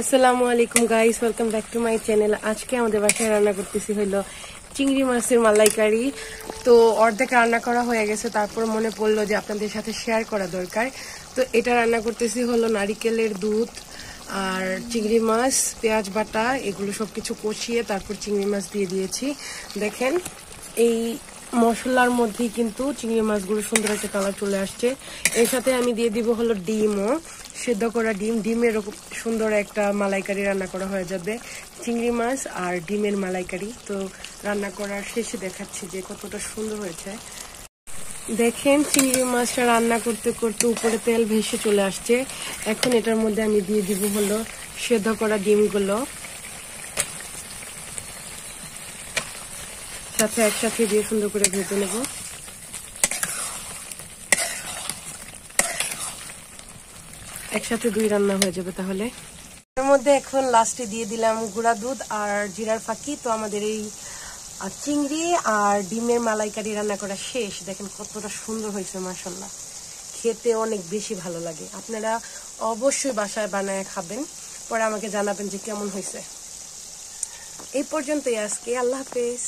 আসসালামু আলাইকুম guys, welcome back to my channel. আজকে আমাদের বাসায় রান্না করতেছি হলো চিংড়ি মাছের মালাইকারি। তো অর্ধেক রান্না করা হয়ে গেছে, তারপর মনে পড়লো যে আপনাদের সাথে শেয়ার করা দরকার। তো এটা রান্না করতেছি হলো নারিকেলের দুধ আর চিংড়ি মাছ, পেঁয়াজ বাটা, এগুলো সবকিছু কষিয়ে তারপর চিংড়ি মাছ দিয়ে দিয়েছি। দেখেন এই মশলার মধ্যেই কিন্তু চিংড়ি মাছগুলো সুন্দর একটা কালার চলে আসছে। এর সাথে আমি দিয়ে দিব হলো ডিমও, সেদ্ধ করা ডিমের সুন্দর একটা মালাইকারি রান্না করা হয়ে যাবে। চিংড়ি মাছ আর ডিমের মালাইকারি। তো রান্না করার শেষে দেখাচ্ছি যে কতটা সুন্দর হয়েছে। দেখেন চিংড়ি মাছটা রান্না করতে করতে উপরে তেল ভেসে চলে আসছে। এখন এটার মধ্যে আমি দিয়ে দিব হলো সেদ্ধ করা ডিমগুলো, সাথে একসাথে দিয়ে সুন্দর করে ভেজে নেব। একসাথে দুই রান্না হয়ে যাবে তাহলে। এর মধ্যে এখন লাস্টে দিয়ে দিলাম গুঁড়া দুধ আর জিরার ফাঁকি। তো আমাদের এই চিংড়ি আর ডিমের মালাইকারি রান্না করা শেষ। দেখেন কতটা সুন্দর হয়েছে, মাশাআল্লাহ। খেতে অনেক বেশি ভালো লাগে। আপনারা অবশ্যই বাসায় বানায় খাবেন, পরে আমাকে জানাবেন যে কেমন হয়েছে। এই পর্যন্তই আজকে। আল্লাহ হাফেজ।